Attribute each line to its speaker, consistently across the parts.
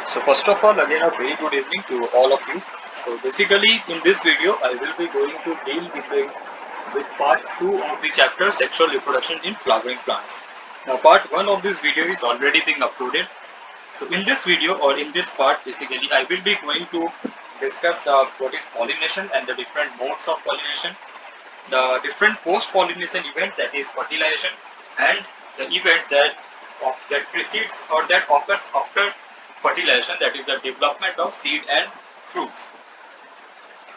Speaker 1: So first of all, again a very good evening to all of you. So basically in this video, I will be going to deal with part 2 of the chapter sexual reproduction in flowering plants. Now part 1 of this video is already being uploaded. So in this video or in this part, basically I will be going to discuss what is pollination and the different modes of pollination, the different post-pollination events, that is fertilization, and the events that precedes or that occurs after fertilization, that is the development of seed and fruits.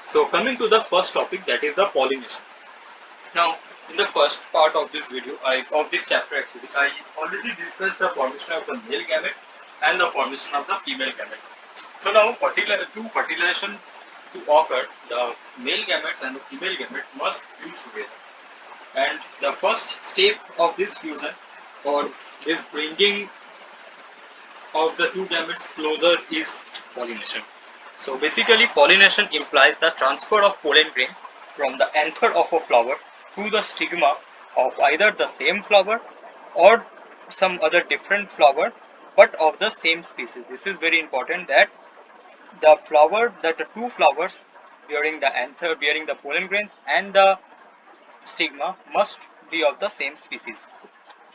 Speaker 1: So coming to the first topic, that is the pollination. Now in the first part of this video, of this chapter actually, I already discussed the formation of the male gamete and the formation of the female gamete. So now fertilization to occur, the male gametes and the female gamete must fuse together. And the first step of this fusion or is bringing of the two gametes closer is pollination. So basically pollination implies the transfer of pollen grain from the anther of a flower to the stigma of either the same flower or some other different flower but of the same species. This is very important, that the two flowers bearing the pollen grains and the stigma must be of the same species.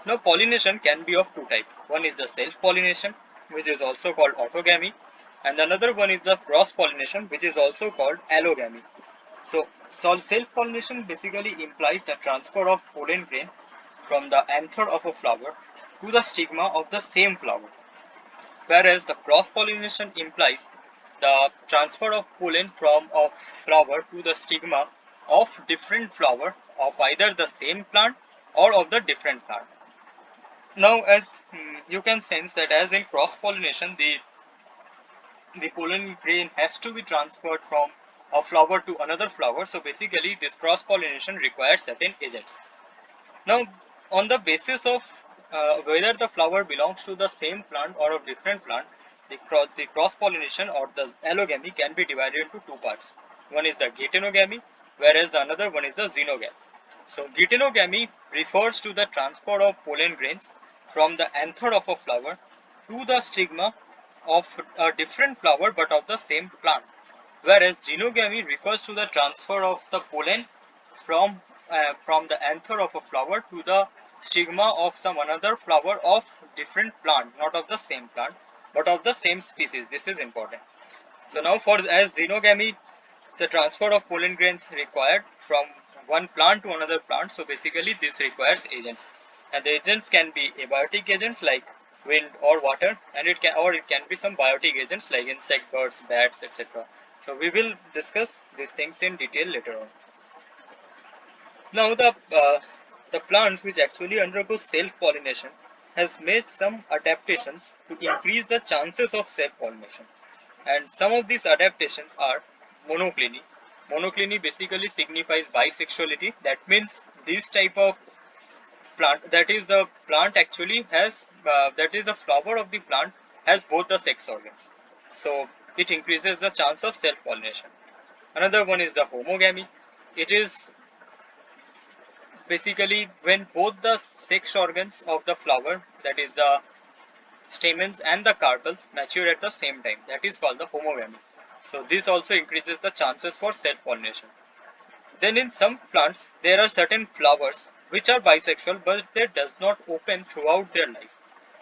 Speaker 1: Now pollination can be of two types. One is the self-pollination, which is also called autogamy, and another one is the cross-pollination, which is also called allogamy. So self-pollination basically implies the transfer of pollen grain from the anther of a flower to the stigma of the same flower, whereas the cross-pollination implies the transfer of pollen from a flower to the stigma of different flower of either the same plant or of the different plant. Now, as you can sense that as in cross pollination, the pollen grain has to be transferred from a flower to another flower. So basically, this cross pollination requires certain agents. Now, on the basis of whether the flower belongs to the same plant or a different plant, the cross pollination or the allogamy can be divided into two parts. One is the geitonogamy, whereas the another one is the xenogamy. So geitonogamy refers to the transfer of pollen grains from the anther of a flower to the stigma of a different flower but of the same plant, whereas xenogamy refers to the transfer of the pollen from from the anther of a flower to the stigma of some another flower of different plant, not of the same plant but of the same species. This is important. So now for as xenogamy, the transfer of pollen grains required from one plant to another plant. So basically this requires agents, and the agents can be abiotic agents like wind or water, and it can be some biotic agents like insect, birds, bats, etc. So we will discuss these things in detail later on. Now the plants which actually undergo self-pollination has made some adaptations to increase the chances of self-pollination, and some of these adaptations are monocliny. Monocliny basically signifies bisexuality. That means this type of plant, that is the plant actually has that is the flower of the plant has both the sex organs. So it increases the chance of self-pollination. Another one is the homogamy. It is basically when both the sex organs of the flower, that is the stamens and the carpels, mature at the same time. That is called the homogamy. So this also increases the chances for self-pollination. Then in some plants, there are certain flowers which are bisexual but they does not open throughout their life.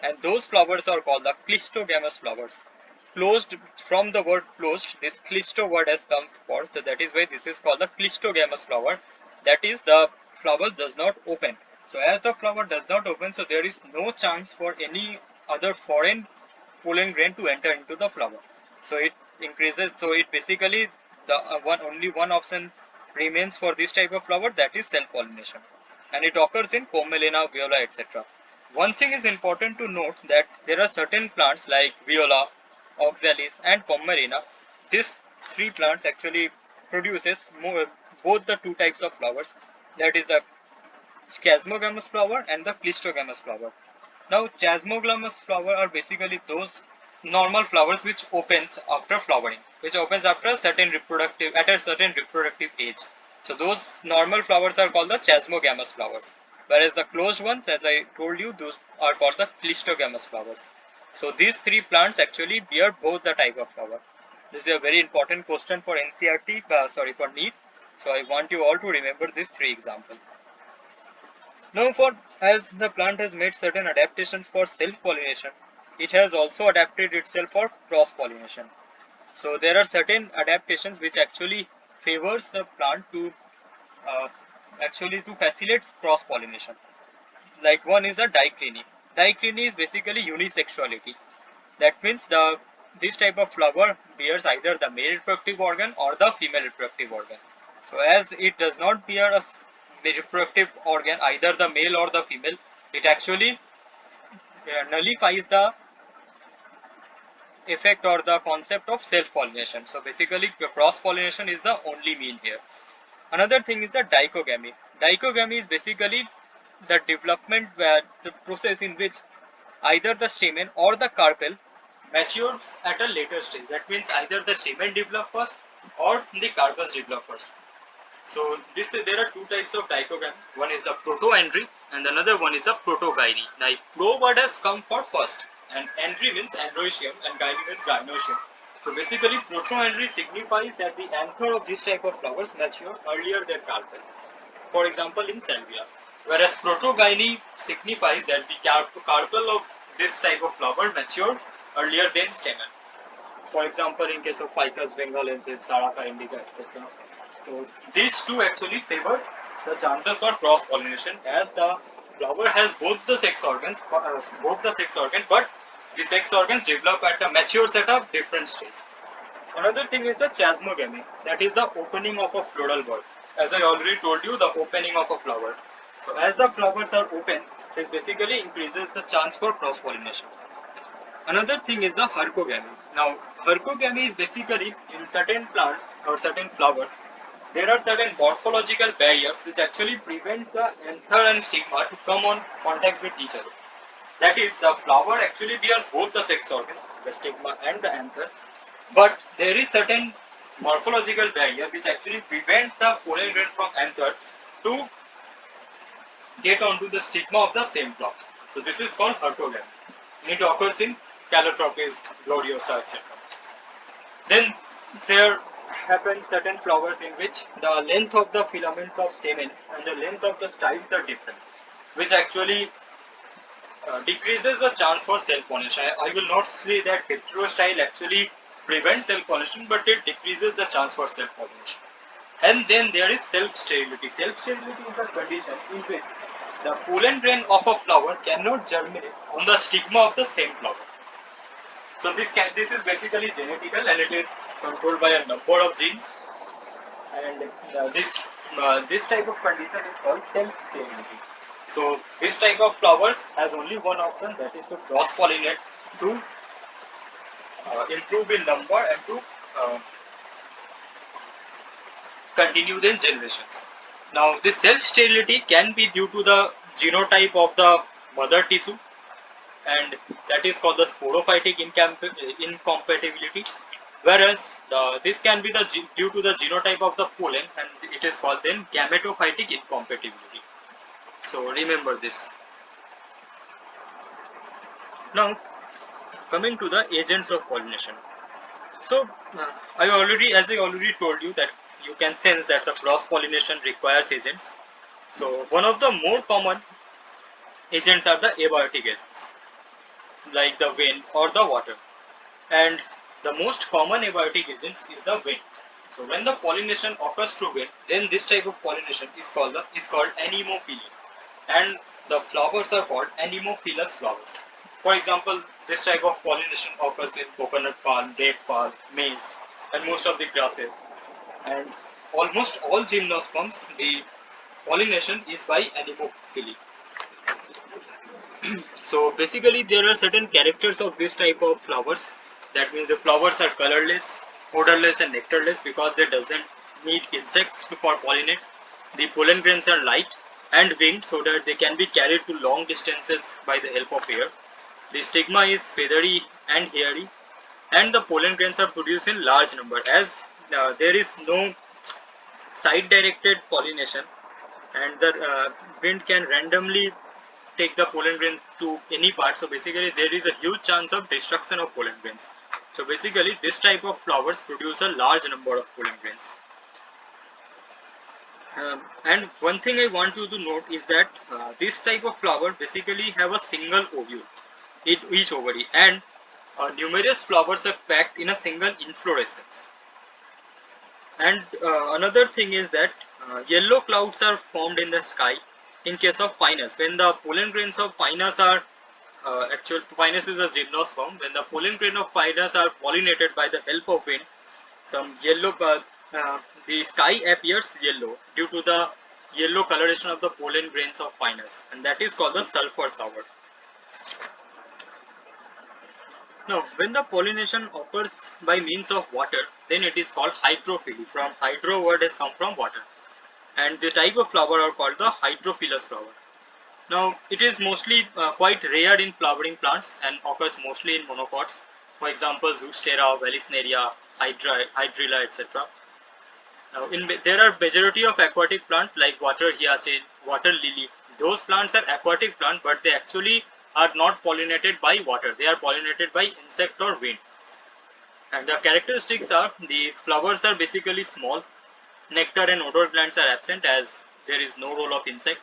Speaker 1: And those flowers are called the clistogamous flowers. Closed, from the word closed, this clisto word has come forth. That is why this is called the clistogamous flower. That is, the flower does not open. So as the flower does not open, so there is no chance for any other foreign pollen grain to enter into the flower. So it increases. So it basically the only one option remains for this type of flower, that is self pollination, and it occurs in Commelina, viola, etc. One thing is important to note, that there are certain plants like viola, oxalis, and Commelina. These three plants actually produces both the two types of flowers, that is the chasmogamous flower and the clistogamous flower. Now, chasmogamous flower are basically those normal flowers which opens after flowering, which opens after a certain reproductive at a certain reproductive age. So those normal flowers are called the chasmogamous flowers, whereas the closed ones, as I told you, those are called the clistogamous flowers. So these three plants actually bear both the type of flower. This is a very important question for NCERT, for NEET. So I want you all to remember these three examples. Now, as the plant has made certain adaptations for self-pollination, it has also adapted itself for cross-pollination. So there are certain adaptations which actually favors the plant to uh, facilitate cross-pollination. Like one is the dicrene. Dicrene is basically unisexuality. That means this type of flower bears either the male reproductive organ or the female reproductive organ. So as it does not bear a reproductive organ, either the male or the female, it actually nullifies the effect or the concept of self-pollination. So basically cross-pollination is the only mean here. Another thing is the dichogamy. Dichogamy is basically the development where the process in which either the stamen or the carpel matures at a later stage. That means either the stamen develop first or the carpels develop first. So there are two types of dichogamy. One is the proto-andry and another one is the protogyne. Now pro word has come for first and andry means androecium and gyne means gynoecium. So basically proto-andry signifies that the anther of this type of flowers mature earlier than carpel. For example in salvia. Whereas protogyne signifies that the carpel of this type of flower matured earlier than stamen. For example, in case of Ficus bengalensis, Saraka indica, etc. So these two actually favors the chances for cross pollination as the flower has both the sex organs, but the sex organs develop at a matures at a different stage. Another thing is the chasmogamy, that is the opening of a floral bud. As I already told you, the opening of a flower. So as the flowers are open, so it basically increases the chance for cross pollination. Another thing is the hercogamy. Now, hercogamy is basically in certain plants or certain flowers, there are certain morphological barriers which actually prevent the anther and stigma to come on contact with each other. That is, the flower actually bears both the sex organs, the stigma and the anther, but there is certain morphological barrier which actually prevents the pollen grain from anther to get onto the stigma of the same plant. So this is called hercogamy. It occurs in Calotropis gloriosa, etc. Then there happen certain flowers in which the length of the filaments of stamen and the length of the styles are different, which actually decreases the chance for self-pollination. I will not say that heterostyle actually prevents self-pollination, but it decreases the chance for self-pollination. And then there is self-sterility. Self-sterility is the condition in which the pollen grain of a flower cannot germinate on the stigma of the same flower. So this is basically genetical and it is controlled by a number of genes. And this type of condition is called self-sterility. So this type of flowers has only one option, that is to cross-pollinate to improve in number and to continue their generations. Now this self-sterility can be due to the genotype of the mother tissue, and that is called the sporophytic incompatibility, whereas this can be due to the genotype of the pollen, and it is called then gametophytic incompatibility. So remember this. Now coming to the agents of pollination. So as I already told you that you can sense that the cross pollination requires agents. So one of the more common agents are the abiotic agents, like the wind or the water. And the most common abiotic agents is the wind. So when the pollination occurs through wind, then this type of pollination is called anemophily, and the flowers are called anemophilous flowers. For example, this type of pollination occurs in coconut palm, date palm, maize, and most of the grasses. And almost all gymnosperms, the pollination is by anemophily. So basically there are certain characters of this type of flowers. That means the flowers are colorless, odorless and nectarless because they doesn't need insects for pollinate. The pollen grains are light and winged so that they can be carried to long distances by the help of air. The stigma is feathery and hairy, and the pollen grains are produced in large number as there is no side directed pollination, and the wind can randomly take the pollen grain to any part, so basically there is a huge chance of destruction of pollen grains. So basically this type of flowers produce a large number of pollen grains. And one thing I want you to note is that this type of flower basically have a single ovule in each ovary, and numerous flowers are packed in a single inflorescence. And another thing is that yellow clouds are formed in the sky in case of pinus. When the pollen grains of pinus are pinus is a gymnosperm. When the pollen grain of pinus are pollinated by the help of wind, some yellow the sky appears yellow due to the yellow coloration of the pollen grains of pinus, and that is called the sulfur shower. Now, when the pollination occurs by means of water, then it is called hydrophily. From hydro word has come from water, and the type of flower are called the hydrophilous flower. Now, it is mostly quite rare in flowering plants and occurs mostly in monocots. For example, Zostera, Vallisneria, Hydrilla, etc. Now, there are majority of aquatic plants like water hyacinth, water lily. Those plants are aquatic plants, but they actually are not pollinated by water. They are pollinated by insect or wind. And the characteristics are the flowers are basically small, nectar and odor glands are absent as there is no role of insect.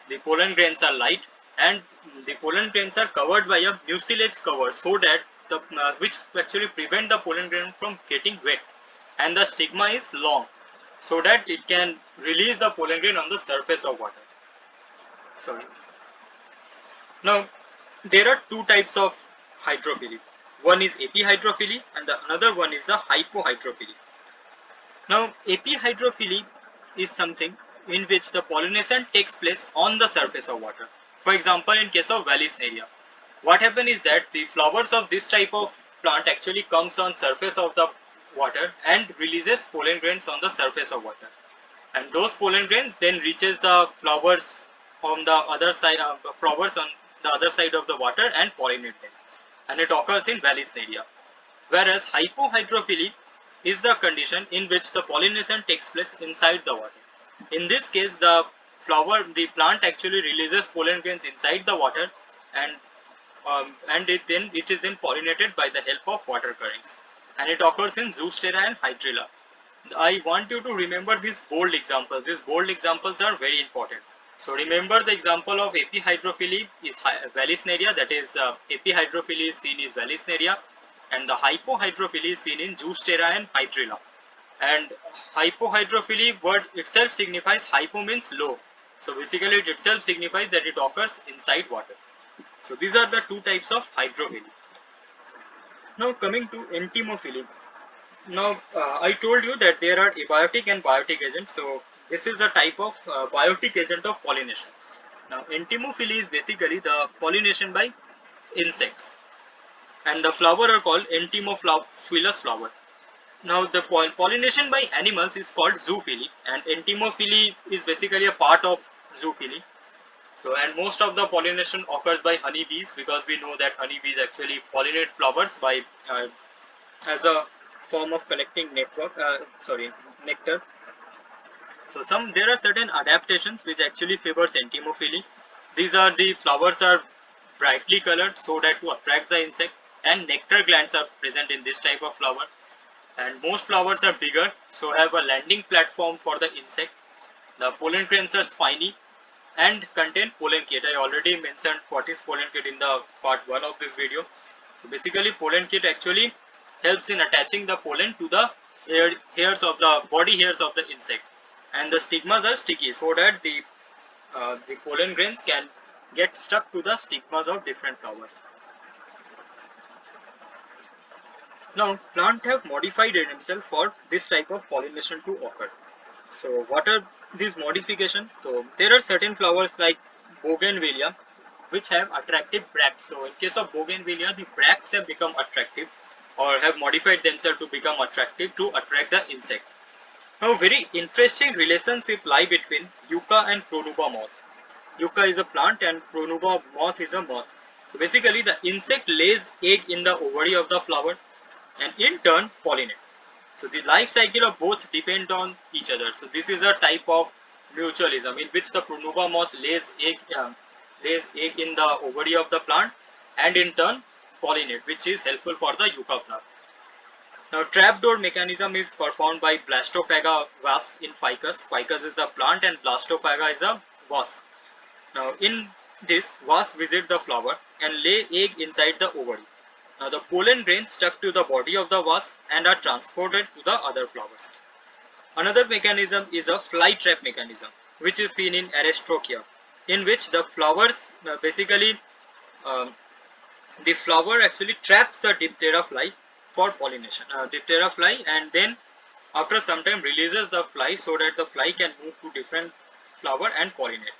Speaker 1: The pollen grains are light, and the pollen grains are covered by a mucilage cover so that the which actually prevent the pollen grain from getting wet, and the stigma is long so that it can release the pollen grain on the surface of water. Sorry. Now, there are two types of hydrophily. One is epihydrophily and the another one is the hypohydrophily. Now, epihydrophily is something in which the pollination takes place on the surface of water. For example, in case of Vallisneria, what happens is that the flowers of this type of plant actually comes on surface of the water and releases pollen grains on the surface of water. And those pollen grains then reaches the flowers on the other side of the flowers on the other side of the water and pollinate them. And it occurs in Vallisneria. Whereas hypohydrophily is the condition in which the pollination takes place inside the water. In this case, the plant actually releases pollen grains inside the water, and it is then pollinated by the help of water currents, and it occurs in Zostera and Hydrilla. I want you to remember these bold examples. These bold examples are very important. So remember the example of epihydrophily is Vallisneria, that is epihydrophily is seen is Vallisneria, and the hypohydrophily is seen in Zostera and Hydrilla. And hypohydrophily word itself signifies hypo means low. So basically it itself signifies that it occurs inside water. So these are the two types of hydrophily. Now coming to entomophily. Now I told you that there are abiotic and biotic agents. So this is a type of biotic agent of pollination. Now entomophily is basically the pollination by insects, and the flower are called entomophilous flower. Now the pollination by animals is called zoophily, and entomophily is basically a part of zoophily. So, and most of the pollination occurs by honeybees, because we know that honeybees actually pollinate flowers by as a form of collecting nectar. So there are certain adaptations which actually favors entomophily. These are the flowers are brightly colored so that to attract the insect, and nectar glands are present in this type of flower. And most flowers are bigger, so have a landing platform for the insect. The pollen grains are spiny and contain pollen kit. I already mentioned what is pollen kit in the part 1 of this video. So basically pollen kit actually helps in attaching the pollen to the hairs of the body hairs of the insect, and the stigmas are sticky so that the pollen grains can get stuck to the stigmas of different flowers. Now plants have modified themselves for this type of pollination to occur. So what are these modifications? So there are certain flowers like bougainvillea which have attractive bracts. So in case of bougainvillea, the bracts have become attractive or have modified themselves to become attractive to attract the insect. Now very interesting relationship lie between yucca and pronuba moth. Yucca is a plant and pronuba moth is a moth. So basically the insect lays egg in the ovary of the flower and in turn pollinate. So the life cycle of both depend on each other. So this is a type of mutualism in which the pronuba moth lays egg lays egg in the ovary of the plant and in turn pollinate, which is helpful for the yucca plant. Now, trapdoor mechanism is performed by Blastophaga wasp in ficus. Ficus is the plant and Blastophaga is a wasp. Now, in this, wasp visit the flower and lay egg inside the ovary. Now, the pollen grains stuck to the body of the wasp and are transported to the other flowers. Another mechanism is a fly trap mechanism, which is seen in Aristocrea, in which the flowers basically um, the flower actually traps the Diptera fly for pollination. Diptera fly, and then after some time releases the fly so that the fly can move to different flower and pollinate.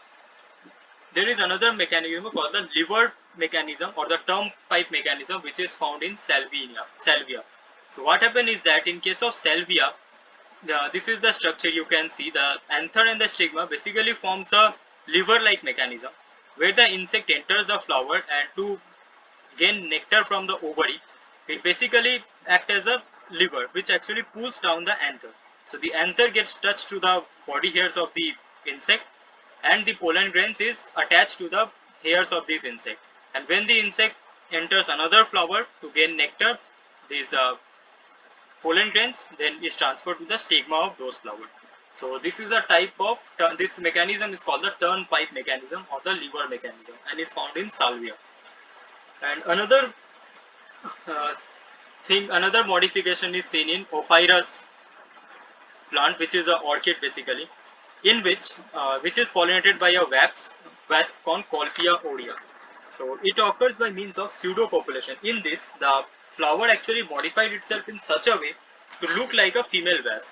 Speaker 1: There is another mechanism called the liver mechanism or the turnpike mechanism, which is found in salvia. So what happens is that in case of salvia, this is the structure you can see. The anther and the stigma basically forms a liver-like mechanism where the insect enters the flower and to gain nectar from the ovary, it basically acts as a liver which actually pulls down the anther. So the anther gets touched to the body hairs of the insect and the pollen grains is attached to the hairs of this insect. And when the insect enters another flower to gain nectar, these pollen grains then is transferred to the stigma of those flowers. So this is a type of this mechanism is called the turnpike mechanism or the liver mechanism and is found in salvia. And uh, another modification is seen in Ophrys plant, which is an orchid basically, in which is pollinated by a wasp called Colpia odea. So it occurs by means of pseudocopulation. In this, the flower actually modified itself in such a way to look like a female wasp.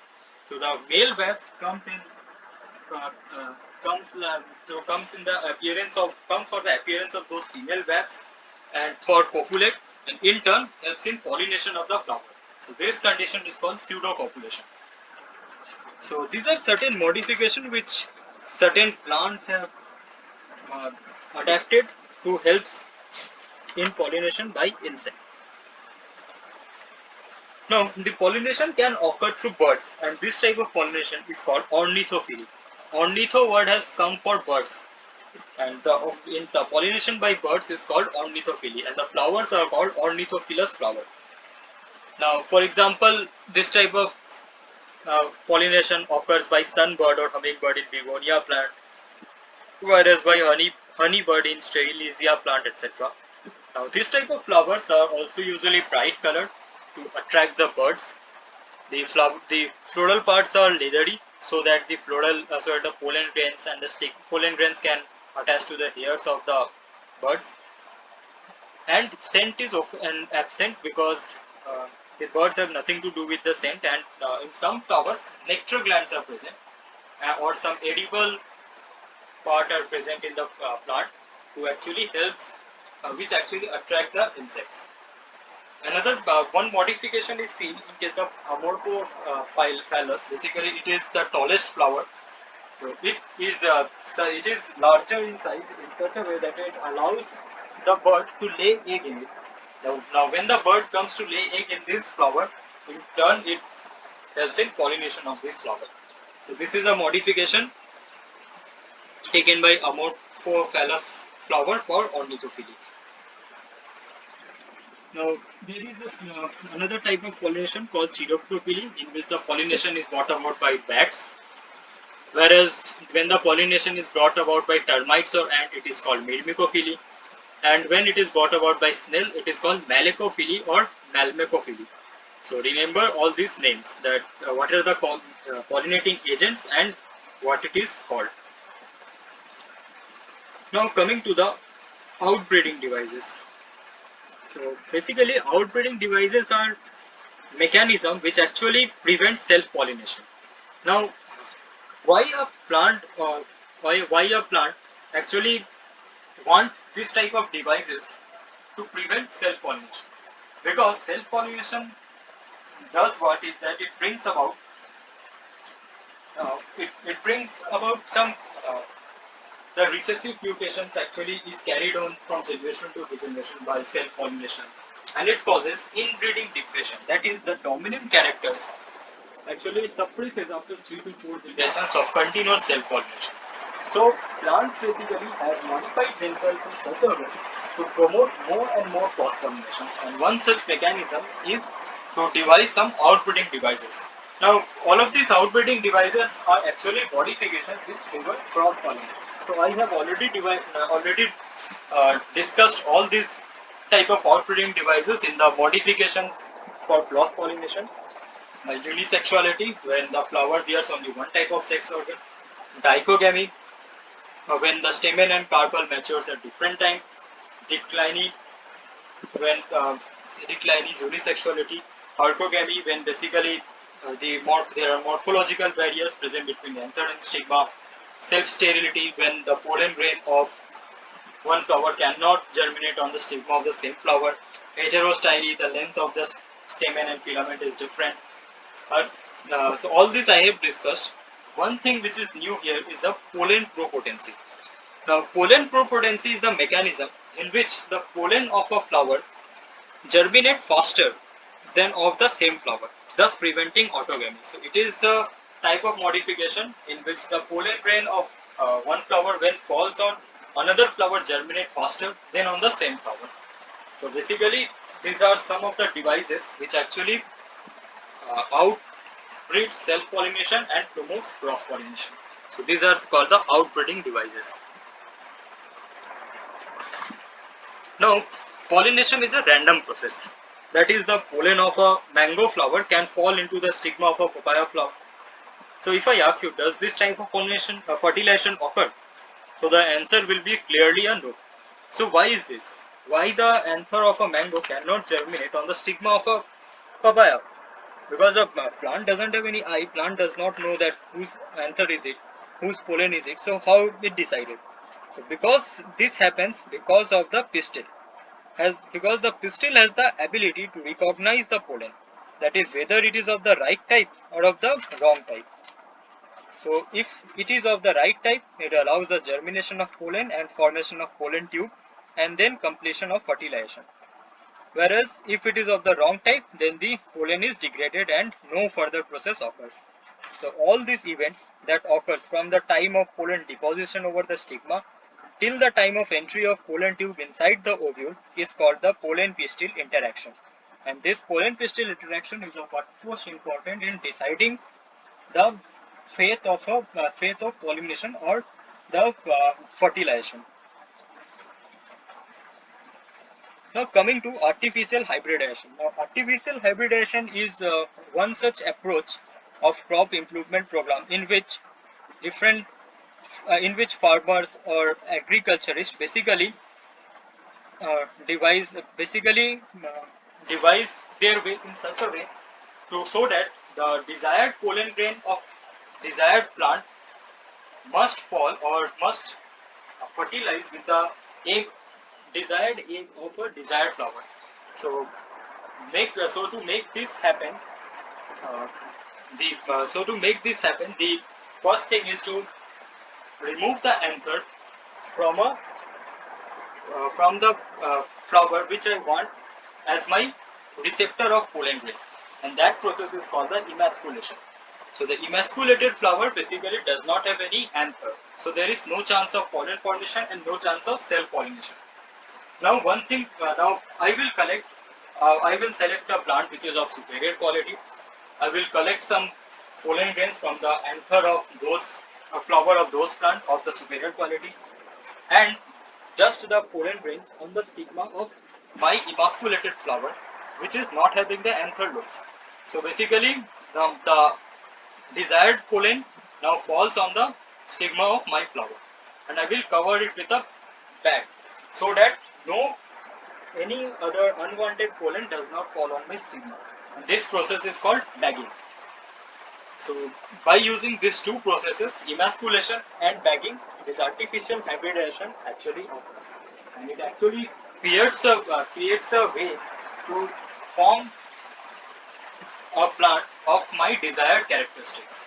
Speaker 1: So the male wasp uh, uh, comes in the appearance of comes for the appearance of those female wasps and for copulate, and in turn helps in pollination of the flower. So this condition is called pseudocopulation. So these are certain modifications which certain plants have uh, adapted to helps in pollination by insect. Now, the pollination can occur through birds, and this type of pollination is called ornithophily. Ornitho word has come for birds, and the pollination by birds is called ornithophily, and the flowers are called ornithophilous flower. Now, for example, this type of pollination occurs by sunbird or hummingbird in begonia plant, whereas by honeybird in Strelitzia plant, etc. Now, this type of flowers are also usually bright colored to attract the birds. The floral parts are leathery, so that the pollen grains and the pollen grains can attach to the hairs of the birds. And scent is often absent because the birds have nothing to do with the scent. And in some flowers, nectar glands are present, or some edible part are present in the plant, who actually helps, which actually attract the insects. Another one modification is seen in case of Amorpho phallus. Basically, it is the tallest flower. So it is larger in size in such a way that it allows the bird to lay egg in it. Now, when the bird comes to lay egg in this flower, in turn it helps in pollination of this flower. So this is a modification taken by Amorpho phallus flower for ornithophily. Now, there is another type of pollination called Chiroptopily, in which the pollination is brought about by bats, whereas when the pollination is brought about by termites or ant, it is called Myrmecophily, and when it is brought about by snail, it is called Malecophily or Malmecophily. So remember all these names, that what are the pollinating agents and what it is called. Now coming to the outbreeding devices. So basically outbreeding devices are mechanism which actually prevents self-pollination. Now, why a plant or why a plant actually want this type of devices to prevent self-pollination? Because self-pollination does what is that it brings about some the recessive mutations actually is carried on from generation to generation by self-pollination, and it causes inbreeding depression. That is, the dominant characters actually suppresses after 3 to 4 generations of continuous self-pollination. So plants basically have modified themselves in such a way to promote more and more cross pollination. And one such mechanism is to devise some outbreeding devices. Now, all of these outbreeding devices are actually modifications which favors cross pollination. So I have already discussed all these type of outbreeding devices in the modifications for cross pollination. Unisexuality, when the flower bears only one type of sex organ. Dichogamy, when the stamen and carpel matures at different time. Declining, when decline is unisexuality. Orthogamy, when basically there are morphological barriers present between the anther and stigma. Self-sterility, when the pollen grain of one flower cannot germinate on the stigma of the same flower. Heterostyly, the length of the stamen and filament is different. So all this I have discussed. One thing which is new here is the pollen propotency. Now, pollen propotency is the mechanism in which the pollen of a flower germinate faster than of the same flower, thus preventing autogamy. So, it is the type of modification in which the pollen grain of one flower, when falls on another flower, germinate faster than on the same flower. So, basically, these are some of the devices which actually outbreeds self-pollination and promotes cross-pollination. So, these are called the outbreeding devices. Now, pollination is a random process. That is, the pollen of a mango flower can fall into the stigma of a papaya flower. So, if I ask you, does this type of pollination, fertilization occur? So, the answer will be clearly a no. So, why is this? Why the anther of a mango cannot germinate on the stigma of a papaya? Because the plant doesn't have any eye, plant does not know that whose anther is it, whose pollen is it, so how it decided? So because this happens because of the pistil, because the pistil has the ability to recognize the pollen, that is whether it is of the right type or of the wrong type. So if it is of the right type, it allows the germination of pollen and formation of pollen tube and then completion of fertilization. Whereas if it is of the wrong type, then the pollen is degraded and no further process occurs. So all these events that occurs from the time of pollen deposition over the stigma till the time of entry of pollen tube inside the ovule is called the pollen-pistil interaction. And this pollen-pistil interaction is of utmost important in deciding the fate of pollination or the fertilization. Now coming to artificial hybridization. Now artificial hybridization is one such approach of crop improvement program different in which farmers or agriculturists uh, devise basically devise their way in such a way to so that the desired pollen grain of desired plant must fall or must fertilize with the egg desired egg of a desired flower. So to make this happen, uh, the first thing is to remove the anther from a from the flower which I want as my receptor of pollen grain, and that process is called the emasculation. So the emasculated flower basically does not have any anther, so there is no chance of pollen formation and no chance of self pollination. Now one thing, now I will select a plant which is of superior quality. I will collect some pollen grains from the anther of those flower of those plant of the superior quality and dust the pollen grains on the stigma of my emasculated flower which is not having the anther lobes. So basically the desired pollen now falls on the stigma of my flower and I will cover it with a bag so that no any other unwanted pollen does not fall on my stigma. And this process is called bagging. So by using these two processes, emasculation and bagging, this artificial hybridization actually occurs, and it actually creates a way to form a plant of my desired characteristics.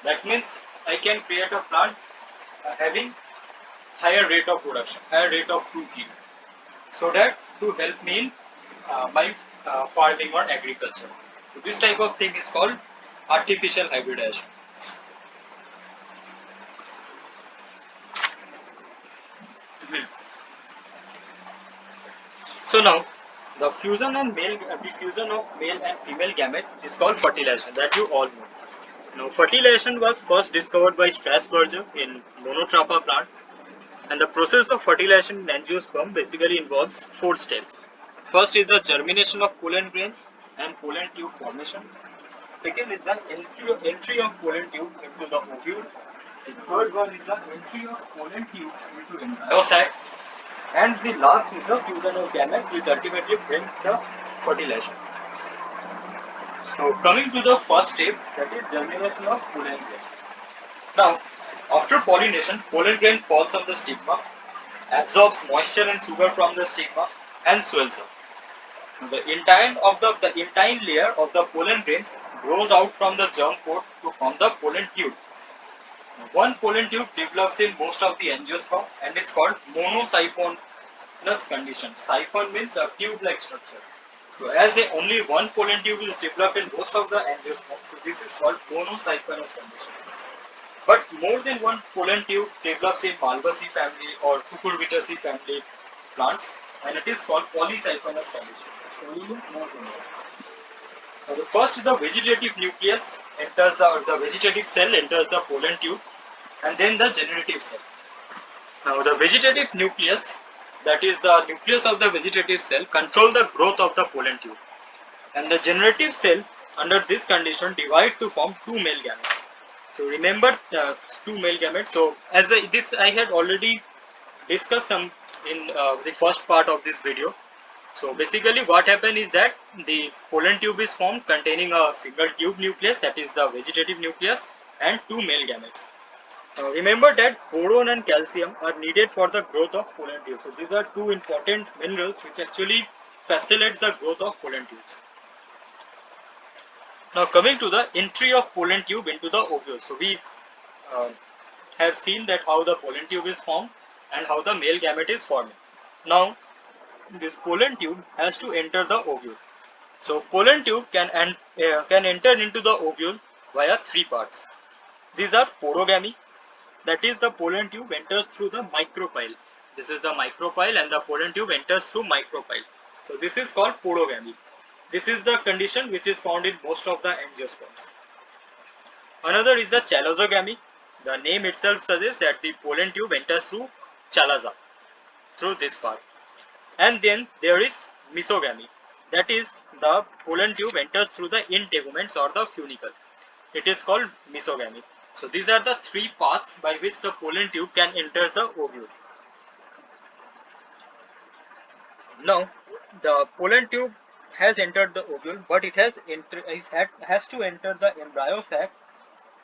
Speaker 1: That means I can create a plant having higher rate of production, higher rate of fruit yield, so that to help me in my farming or agriculture. So this type of thing is called artificial hybridization. So now the fusion of male and female gametes is called fertilization, that you all know. Now fertilization was first discovered by Strasburger in Monotrapa plant, and the process of fertilization in angiosperm basically involves four steps. First is the germination of pollen grains and pollen tube formation. Second is the entry of pollen tube into the ovule. The third one is the entry of pollen tube into embryo sac. And the last is the fusion of gametes, which ultimately brings the fertilization. So coming to the first step, that is germination of pollen grain. Now, after pollination, pollen grain falls on the stigma, absorbs moisture and sugar from the stigma, and swells up. The intine layer of the pollen grains grows out from the germ coat to form the pollen tube. One pollen tube develops in most of the angiosperm and is called monosiphonous condition. Siphon means a tube-like structure. So as only one pollen tube is developed in most of the angiosperm, so this is called monosiphonous condition. But more than one pollen tube develops in Malvaceae family or Cucurbitaceae family plants, and it is called polysiphonous condition. Poly means more than one. The first, the vegetative nucleus enters the vegetative cell enters the pollen tube, and then the generative cell. Now, the vegetative nucleus, that is the nucleus of the vegetative cell, control the growth of the pollen tube, and the generative cell, under this condition, divide to form two male gametes. So remember two male gametes. So as this I had already discussed some in the first part of this video. So basically what happened is that the pollen tube is formed containing a single tube nucleus, that is the vegetative nucleus, and two male gametes. Now remember that boron and calcium are needed for the growth of pollen tubes. So these are two important minerals which actually facilitates the growth of pollen tubes. Now coming to the entry of pollen tube into the ovule. So we uh, have seen that how the pollen tube is formed and how the male gamete is formed. Now this pollen tube has to enter the ovule. So pollen tube can enter into the ovule via three parts. These are porogamy, that is the pollen tube enters through the micropyle. This is the micropyle and the pollen tube enters through micropyle. So this is called porogamy. This is the condition which is found in most of the angiosperms. Another is the chalazogamy. The name itself suggests that the pollen tube enters through chalaza, through this part. And then there is mesogamy. That is the pollen tube enters through the integuments or the funicle. It is called mesogamy. So these are the three paths by which the pollen tube can enter the ovule. Now the pollen tube has entered the ovule, but it has to enter the embryo sac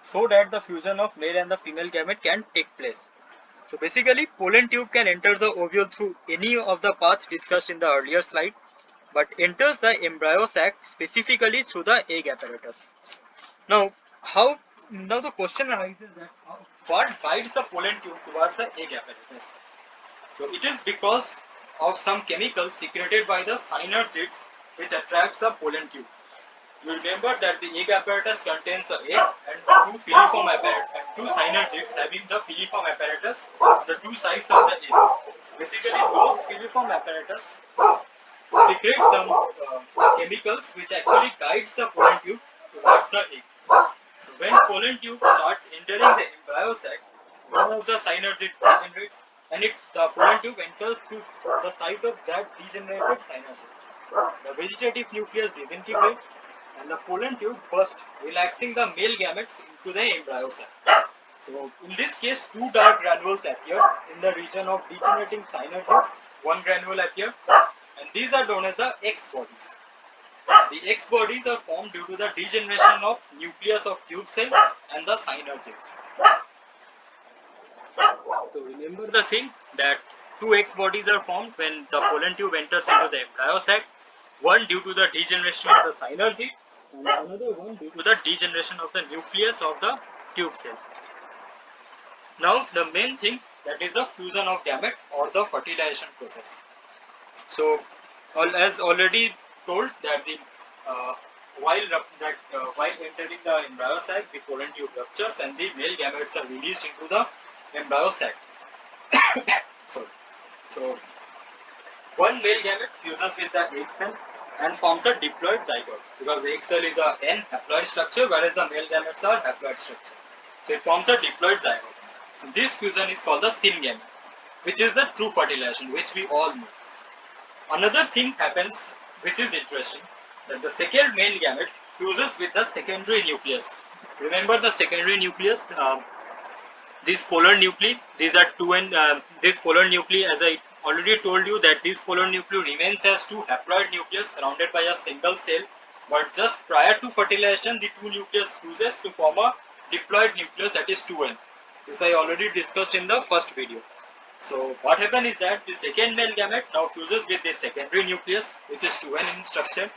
Speaker 1: so that the fusion of male and the female gamete can take place. So basically pollen tube can enter the ovule through any of the paths discussed in the earlier slide, but enters the embryo sac specifically through the egg apparatus. Now the question arises that what guides the pollen tube towards the egg apparatus? So it is because of some chemicals secreted by the synergids which attracts the pollen tube. You remember that the egg apparatus contains an egg and two filiform apparatus and two synergids having the filiform apparatus on the two sides of the egg. So basically those filiform apparatus secrete some chemicals which actually guides the pollen tube towards the egg. So when pollen tube starts entering the embryo sac, one of the synergid degenerates, and the pollen tube enters through the site of that degenerated synergid. The vegetative nucleus disintegrates and the pollen tube bursts, relaxing the male gametes into the embryo sac. So in this case, two dark granules appears in the region of degenerating synergid. One granule appears, and these are known as the X bodies. The X bodies are formed due to the degeneration of nucleus of tube cell and the synergids. So remember the thing that two X bodies are formed when the pollen tube enters into the embryo sac. One due to the degeneration of the synergid, and another one due to the degeneration of the nucleus of the tube cell. Now the main thing, that is the fusion of gamete or the fertilization process. So as already told that the while entering the embryo sac, the pollen tube ruptures and the male gametes are released into the embryo sac. So One male gamete fuses with the egg cell and forms a diploid zygote, because the egg cell is a N haploid structure, whereas the male gametes are haploid structure. So it forms a diploid zygote. So this fusion is called the syngamete, which is the true fertilization, which we all know. Another thing happens which is interesting, that the second male gamete fuses with the secondary nucleus. Remember the secondary nucleus? These polar nuclei, these are two and this polar nuclei, as I already told you, that this polar nuclei remains as two haploid nucleus surrounded by a single cell, but just prior to fertilization the two nucleus fuses to form a diploid nucleus, that is 2n. This I already discussed in the first video. So what happens is that the second male gamete now fuses with the secondary nucleus, which is 2n in structure,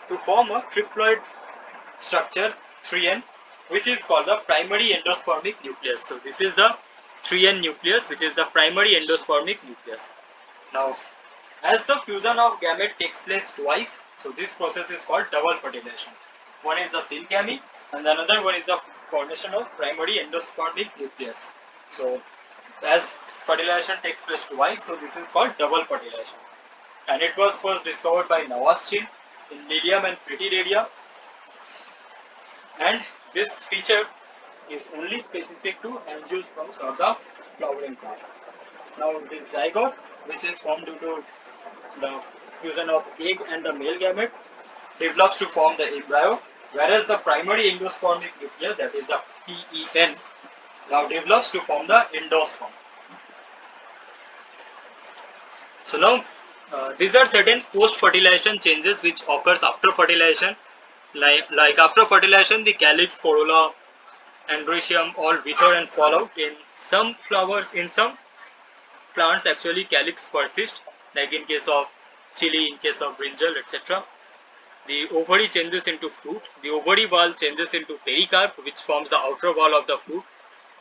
Speaker 1: to form a triploid structure 3n, which is called the primary endospermic nucleus. So this is the 3n nucleus, which is the primary endospermic nucleus. Now, as the fusion of gamete takes place twice, so this process is called double fertilization. One is the syngamy and another one is the formation of primary endospermic nucleus. So as fertilization takes place twice, so this is called double fertilization. And it was first discovered by Navas-Chin in Lilium and Fritillaria, and this feature is only specific to angiosperms or the flowering plants. Now this zygote, which is formed due to the fusion of egg and the male gamete, develops to form the embryo, whereas the primary endospermic nucleus, that is the PEN, now develops to form the endosperm. So now these are certain post-fertilization changes which occurs after fertilization. Like after fertilization, the calyx, corolla, androecium all wither and fall out. In some flowers, in some plants, actually calyx persist, like in case of chili, in case of brinjal, etc. The ovary changes into fruit. The ovary wall changes into pericarp, which forms the outer wall of the fruit.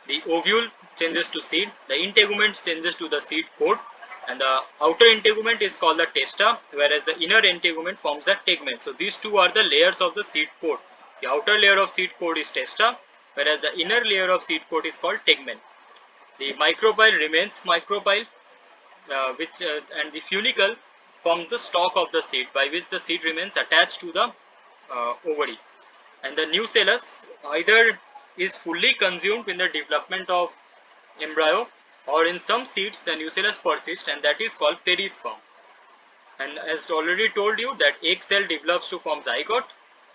Speaker 1: The ovule changes to seed. The integument changes to the seed pod, and the outer integument is called the testa, whereas the inner integument forms the tegment. So these two are the layers of the seed pod. The outer layer of seed pod is testa, whereas the inner layer of seed pod is called tegmen. The micropyle remains micropyle, and the funicle forms the stalk of the seed, by which the seed remains attached to the ovary. And the nucellus either is fully consumed in the development of embryo, or in some seeds the nucellus persists, and that is called perisperm. And as already told you, that egg cell develops to form zygote,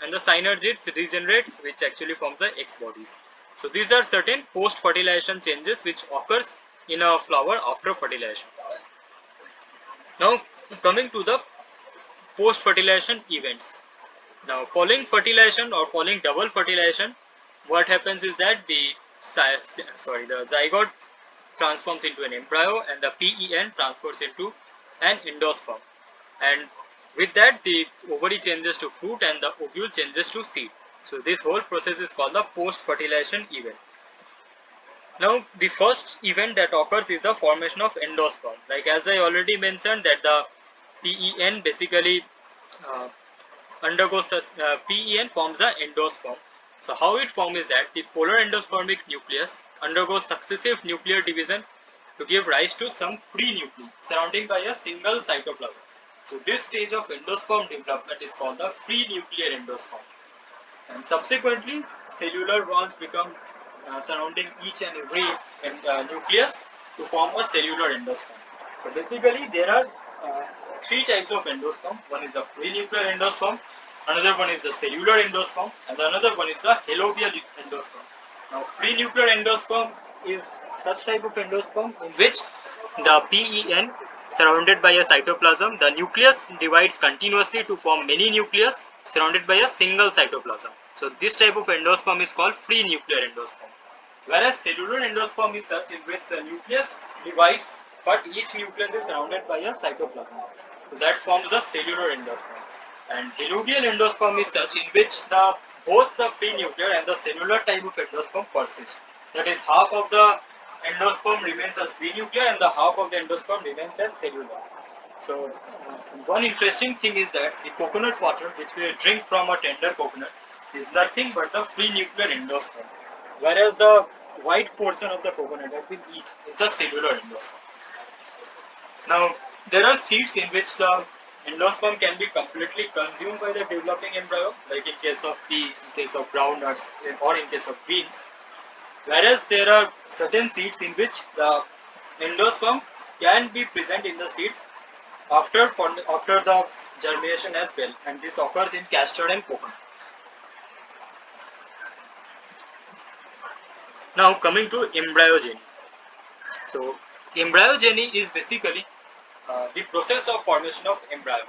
Speaker 1: and the synergids regenerates, which actually forms the X bodies. So these are certain post fertilization changes which occurs in a flower after fertilization. Now coming to the post fertilization events. Now following fertilization or following double fertilization, what happens is that the zygote transforms into an embryo, and the PEN transfers into an endosperm, and with that the ovary changes to fruit and the ovule changes to seed. So this whole process is called the post fertilization event. Now the first event that occurs is the formation of endosperm. Like as I already mentioned, that the PEN basically PEN forms the endosperm. So how it forms is that the polar endospermic nucleus undergoes successive nuclear division to give rise to some free nuclei surrounding by a single cytoplasm. So this stage of endosperm development is called the free nuclear endosperm. And subsequently cellular walls become surrounding each and every nucleus to form a cellular endosperm. So basically there are three types of endosperm. One is the free nuclear endosperm, another one is the cellular endosperm, and another one is the halobial endosperm. Now free nuclear endosperm is such type of endosperm in which the PEN surrounded by a cytoplasm, the nucleus divides continuously to form many nucleus surrounded by a single cytoplasm. So this type of endosperm is called free nuclear endosperm. Whereas cellular endosperm is such in which the nucleus divides, but each nucleus is surrounded by a cytoplasm. So that forms a cellular endosperm. And halobial endosperm is such in which both the free nuclear and the cellular type of endosperm persist. That is, half of the endosperm remains as free nuclear and the half of the endosperm remains as cellular. So one interesting thing is that the coconut water which we drink from a tender coconut is nothing but the free nuclear endosperm, whereas the white portion of the coconut that we eat is the cellular endosperm. Now There are seeds in which the endosperm can be completely consumed by the developing embryo, like in case of pea, in case of groundnuts, or in case of beans. Whereas there are certain seeds in which the endosperm can be present in the seeds after the germination as well, and this occurs in castor and coconut. Now coming to embryogeny. So embryogeny is basically the process of formation of embryo.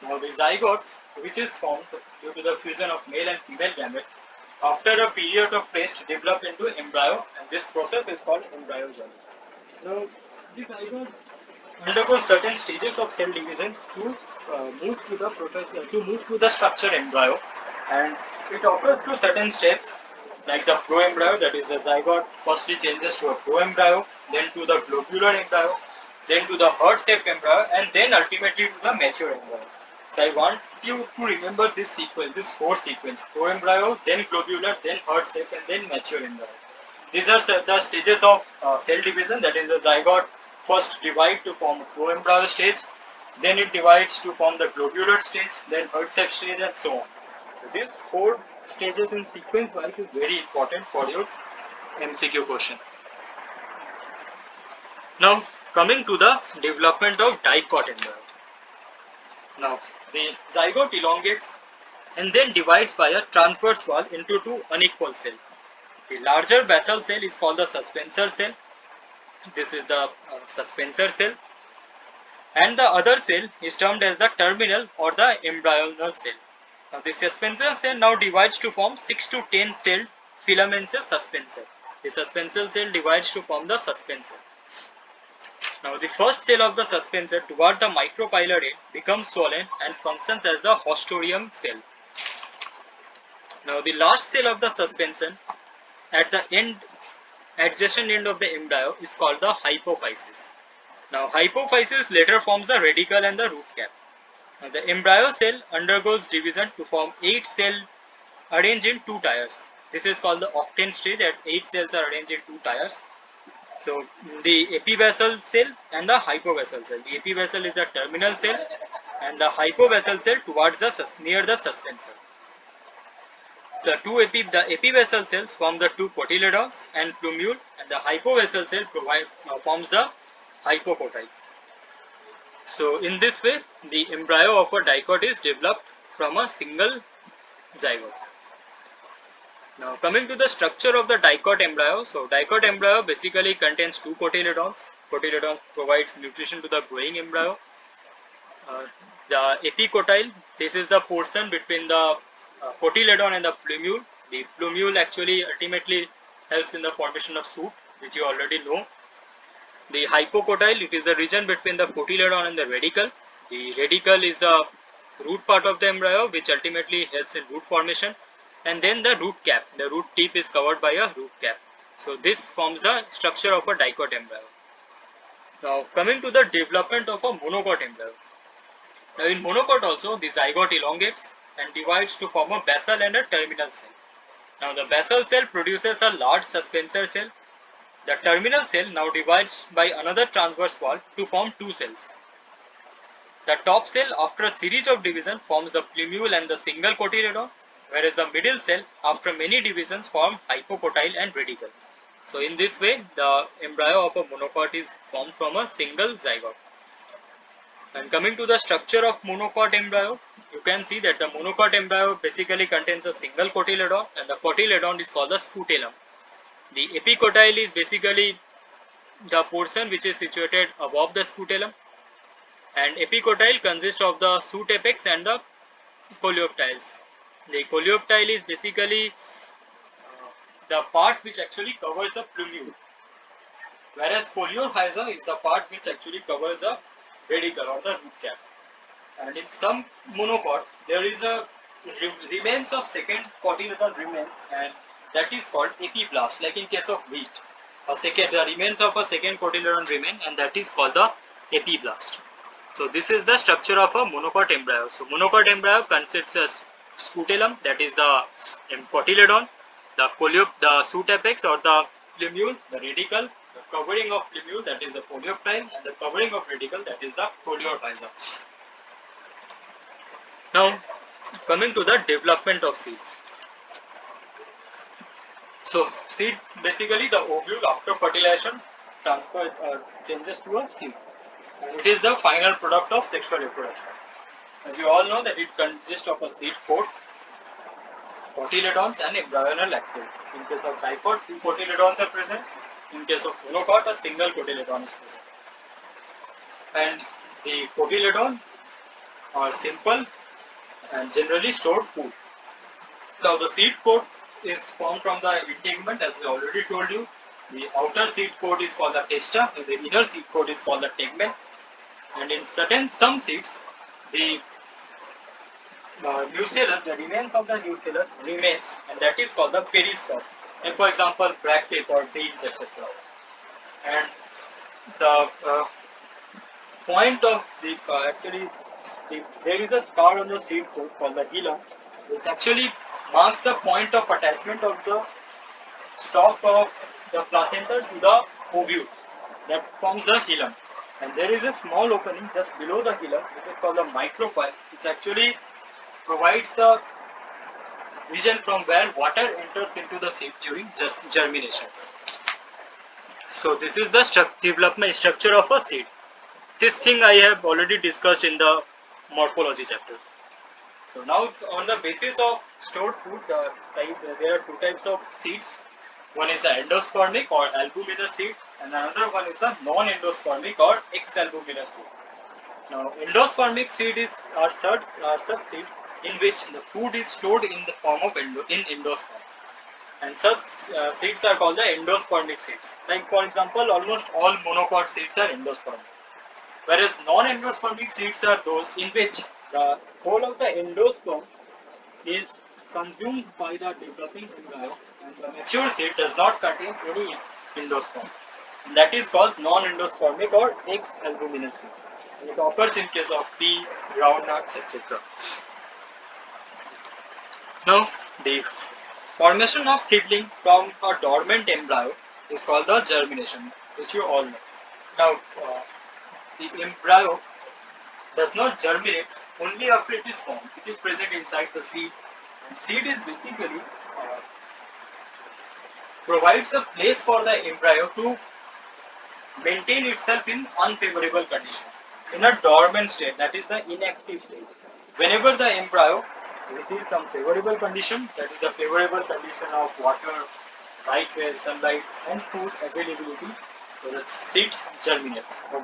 Speaker 1: Now the zygote, which is formed due to the fusion of male and female gamete, after a period of rest develop into embryo, and this process is called embryogeny. Now the zygote undergoes certain stages of cell division to move to the process to move to the structure embryo, and it occurs through certain steps like the proembryo, that is the zygote firstly changes to a proembryo, then to the globular embryo, then to the heart-shaped embryo, and then ultimately to the mature embryo. So I want you to remember this sequence, this four sequence: proembryo, then globular, then heart-shaped, and then mature embryo. These are the stages of cell division, that is the zygote first divide to form proembryo stage, then it divides to form the globular stage, then heart-shaped stage, and so on. So these four stages in sequence wise is very important for your MCQ question. Now coming to the development of dicot embryo. Now the zygote elongates and then divides by a transverse wall into two unequal cells. The larger basal cell is called the suspensor cell. This is the suspensor cell, and the other cell is termed as the terminal or the embryonal cell. Now the suspensor cell now divides to form 6 to 10 cell filamentous suspensor. The suspensor cell divides to form the suspensor. Now the first cell of the suspensor toward the micropylar end becomes swollen and functions as the haustorium cell. Now the last cell of the suspension at the end, adjacent end of the embryo, is called the hypophysis. Now hypophysis later forms the radicle and the root cap. Now the embryo cell undergoes division to form 8 cells arranged in 2 tiers. This is called the octane stage, at 8 cells are arranged in 2 tiers. So the epibasal cell and the hypobasal cell. The epibasal is the terminal cell and the hypobasal cell towards the near the suspensor. The epibasal cells form the two cotyledons and plumule, and the hypobasal cell forms the hypocotyle. So in this way, the embryo of a dicot is developed from a single zygote. Now coming to the structure of the dicot embryo. So dicot embryo basically contains two cotyledons. Cotyledons provides nutrition to the growing embryo. The epicotyle, this is the portion between the cotyledon and the plumule. The plumule actually ultimately helps in the formation of soup, which you already know. The hypocotyle, it is the region between the cotyledon and the radicle. The radicle is the root part of the embryo, which ultimately helps in root formation. And then the root cap, the root tip is covered by a root cap. So this forms the structure of a dicot embryo. Now coming to the development of a monocot embryo. Now in monocot also, the zygote elongates and divides to form a basal and a terminal cell. Now the basal cell produces a large suspensor cell. The terminal cell now divides by another transverse wall to form two cells. The top cell, after a series of divisions, forms the plumule and the single cotyledon, whereas the middle cell, after many divisions, form hypocotyle and radicle. So in this way, the embryo of a monocot is formed from a single zygote. And coming to the structure of monocot embryo, you can see that the monocot embryo basically contains a single cotyledon, and the cotyledon is called the scutellum. The epicotyle is basically the portion which is situated above the scutellum, and epicotyle consists of the shoot apex and the coleoptiles. The coleoptile is basically the part which actually covers the plumule, whereas coleophysa is the part which actually covers the radicle or the root cap. And in some monocot, there is a remains of second cotyledon remains, and that is called epiblast. Like in case of wheat, the remains of a second cotyledon remain, and that is called the epiblast. So this is the structure of a monocot embryo. So monocot embryo consists of scutellum, that is the cotyledon, the shoot apex or the plumule, the radicle, The covering of plumule, that is the coleoptile, and the covering of radicle, that is the coleorhiza. Now, coming to the development of seed. So, seed basically the ovule after fertilization changes to a seed. And it is the final product of sexual reproduction. As you all know that it consists of a seed coat, cotyledons and embryonal axils. In case of diploid, two cotyledons are present. In case of monocot, a single cotyledon is present. And the cotyledon are simple and generally stored food. Now the seed coat is formed from the integument, as I already told you. The outer seed coat is called the testa and the inner seed coat is called the tegmen. And in some seeds, the nucellus, the remains of the nucellus remains, and that is called the perispore. And for example, black pepper, beans, etc. And the point of the there is a scar on the seed coat called the hilum, which actually marks the point of attachment of the stalk of the placenta to the ovule. That forms the hilum. And there is a small opening just below the hilum, which is called the micropyle, which actually provides the region from where water enters into the seed during germination. So this is the development structure of a seed. This thing I have already discussed in the morphology chapter. So now on the basis of stored food, there are two types of seeds. One is the endospermic or albuminous seed, and another one is the non-endospermic or ex-albuminous seed. Now, endospermic seed are such seeds in which the food is stored in the form of endosperm, and such seeds are called the endospermic seeds. Like for example, almost all monocot seeds are endospermic, whereas non-endospermic seeds are those in which the whole of the endosperm is consumed by the developing embryo, and the mature seed does not contain any endosperm. And that is called non-endospermic or ex-albuminous seeds. And it occurs in case of pea, groundnuts, etc. Now, the formation of seedling from a dormant embryo is called the germination, which you all know. Now, the embryo does not germinate only after it is formed. It is present inside the seed, and seed is basically provides a place for the embryo to maintain itself in unfavorable condition, in a dormant state, that is the inactive stage. Whenever the embryo receives some favorable condition, that is the favorable condition of water, light rays, sunlight, and food availability, so the seeds germinate, or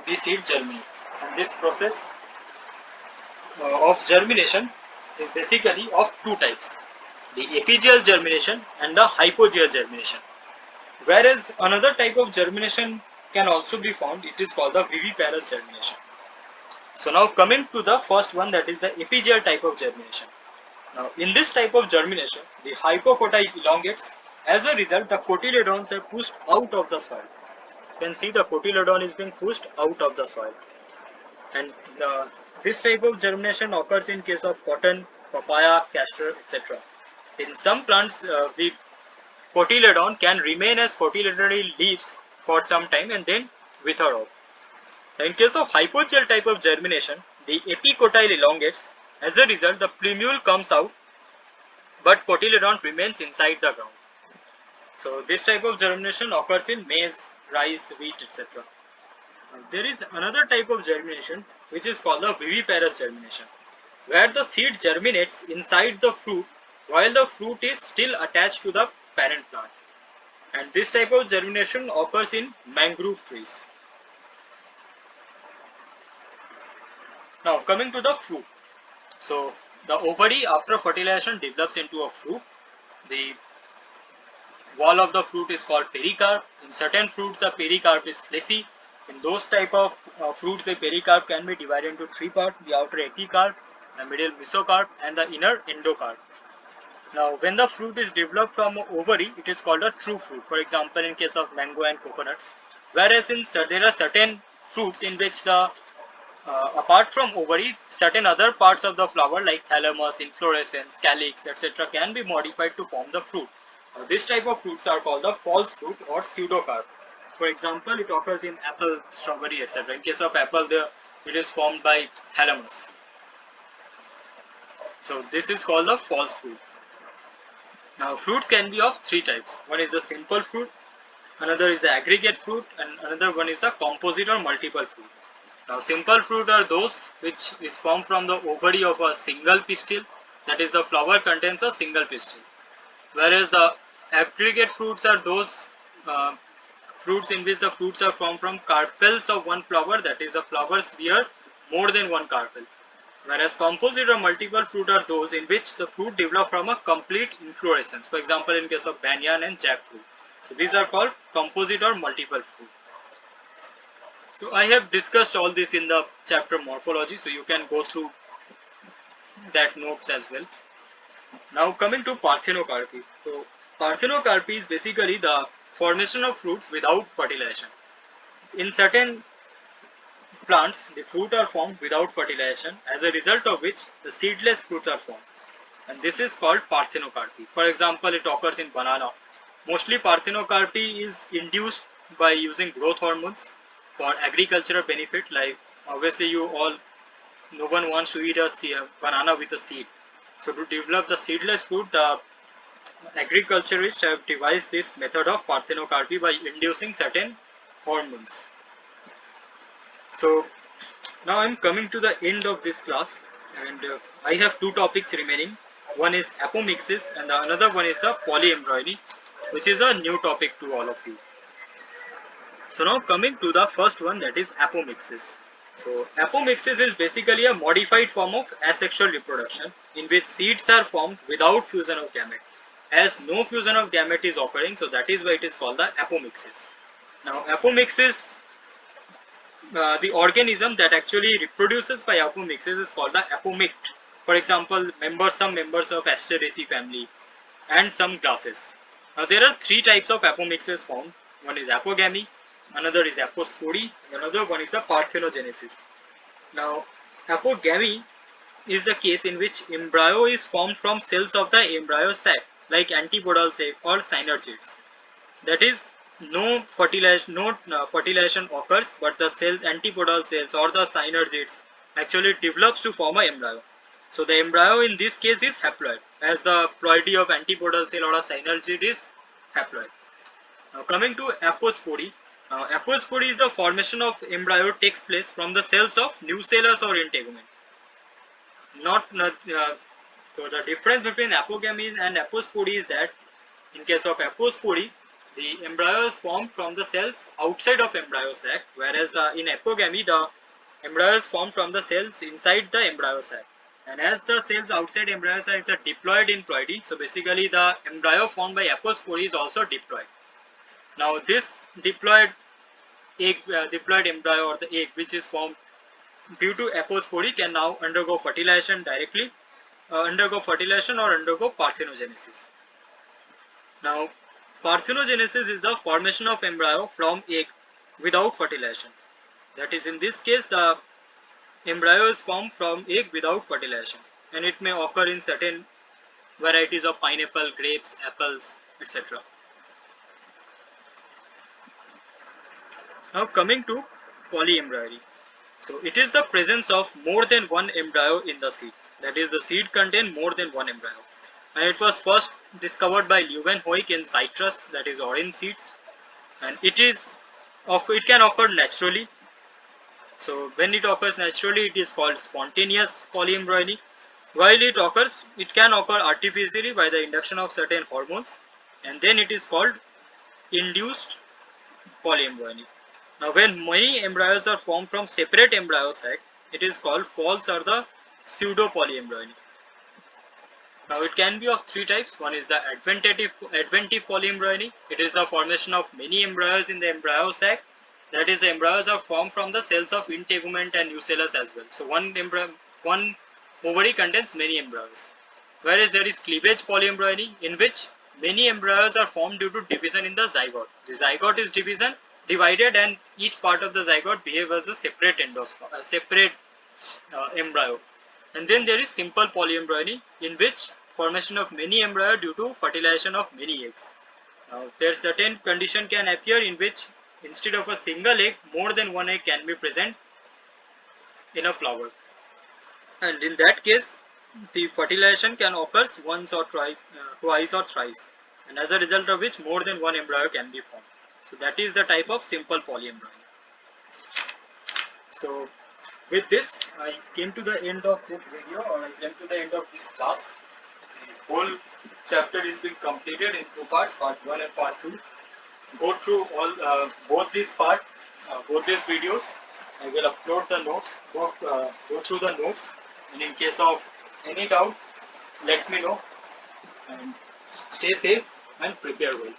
Speaker 1: the seed germinate. And this process of germination is basically of two types: the apigeal germination and the hypogeal germination. Whereas another type of germination can also be found, it is called the viviparous germination. So now coming to the first one, that is the apigeal type of germination. Now in this type of germination, the hypocotyl elongates. As a result, the cotyledons are pushed out of the soil. You can see the cotyledon is being pushed out of the soil. And this type of germination occurs in case of cotton, papaya, castor, etc. In some plants, the cotyledon can remain as cotyledonary leaves for some time and then wither off. In case of hypogeal type of germination, the epicotyl elongates. As a result, the plumule comes out, but cotyledon remains inside the ground. So this type of germination occurs in maize, rice, wheat, etc. There is another type of germination which is called the viviparous germination, where the seed germinates inside the fruit while the fruit is still attached to the parent plant. And this type of germination occurs in mangrove trees. Now coming to the fruit. So the ovary after fertilization develops into a fruit. The wall of the fruit is called pericarp. In certain fruits the pericarp is fleshy. In those type of fruits, the pericarp can be divided into three parts: the outer epicarp, the middle mesocarp, and the inner endocarp. Now when the fruit is developed from ovary, it is called a true fruit. For example, in case of mango and coconuts. Whereas there are certain fruits in which the apart from ovary, certain other parts of the flower like thalamus, inflorescence, calyx, etc. can be modified to form the fruit. This type of fruits are called the false fruit or pseudocarp. For example, it occurs in apple, strawberry, etc. In case of apple, it is formed by thalamus. So this is called the false fruit. Now fruits can be of three types. One is the simple fruit, another is the aggregate fruit, and another one is the composite or multiple fruit. Now simple fruit are those which is formed from the ovary of a single pistil, that is the flower contains a single pistil. Whereas the aggregate fruits are those fruits in which the fruits are formed from carpels of one flower, that is the flowers bear more than one carpel. Whereas composite or multiple fruit are those in which the fruit develop from a complete inflorescence. For example, in case of banyan and jackfruit. So these are called composite or multiple fruit. So I have discussed all this in the chapter morphology, so you can go through that notes as well. Now coming to parthenocarpy. So parthenocarpy is basically the formation of fruits without fertilization. In certain plants, the fruit are formed without fertilization, as a result of which the seedless fruits are formed. And this is called parthenocarpy. For example, it occurs in banana. Mostly parthenocarpy is induced by using growth hormones for agricultural benefit. Like obviously no one wants to eat a banana with a seed. So to develop the seedless fruit, the agriculturists have devised this method of parthenocarpy by inducing certain hormones. So now I'm coming to the end of this class, and I have two topics remaining. One is apomixis and the another one is the polyembryony, which is a new topic to all of you. So now coming to the first one, that is apomixis. So apomixis is basically a modified form of asexual reproduction in which seeds are formed without fusion of gamete. As no fusion of gamete is occurring, so that is why it is called the apomixis. Now apomixis, the organism that actually reproduces by apomixis is called the apomict. For example, some members of Asteraceae family and some grasses. Now there are three types of apomixis found. One is apogamy, another is apospore, another one is the parthenogenesis. Now apogamy is the case in which embryo is formed from cells of the embryo sac, like antipodal sac or synergids. That is, no fertilization occurs, but the antipodal cells or the synergids actually develops to form an embryo. So the embryo in this case is haploid, as the ploidy of antipodal cell or a synergid is haploid. Now coming to apospore. Apospore is the formation of embryo takes place from the cells of nucellus or integument. So the difference between apogamy and apospore is that in case of apospore, the embryo is formed from the cells outside of embryo sac, whereas in apogamy the embryo is formed from the cells inside the embryo sac. And as the cells outside embryo sac are diploid in ploidy, so basically the embryo formed by apospore is also diploid. Now this diploid embryo or the egg which is formed due to apospore can now undergo fertilization directly, undergo fertilization or undergo parthenogenesis. Now parthenogenesis is the formation of embryo from egg without fertilization. That is, in this case the embryo is formed from egg without fertilization, and it may occur in certain varieties of pineapple, grapes, apples, etc. Now coming to polyembryony. So it is the presence of more than one embryo in the seed. That is, the seed contains more than one embryo. And it was first discovered by Leeuwenhoek in citrus, that is orange seeds, and it can occur naturally. So when it occurs naturally, it is called spontaneous polyembryony. While it can occur artificially by the induction of certain hormones, and then it is called induced polyembryony. Now when many embryos are formed from separate embryo sac, it is called false or the pseudo polyembryony. Now it can be of three types. One is the adventive polyembryony. It is the formation of many embryos in the embryo sac. That is, the embryos are formed from the cells of integument and nucellus as well. So one ovary contains many embryos. Whereas there is cleavage polyembryony, in which many embryos are formed due to division in the zygote. The zygote is divided, and each part of the zygote behaves as a separate embryo. And then there is simple polyembryony, in which formation of many embryo due to fertilization of many eggs. Now there certain condition can appear in which instead of a single egg, more than one egg can be present in a flower, and in that case the fertilization can occur once or twice or thrice, and as a result of which more than one embryo can be formed. So that is the type of simple polyembryo. So with this I came to the end of this video, or I came to the end of this class. The whole chapter is being completed in two parts, part 1 and part 2. Go through all both these videos. I will upload the notes. Go through the notes, and in case of any doubt, let me know. And stay safe and prepare well.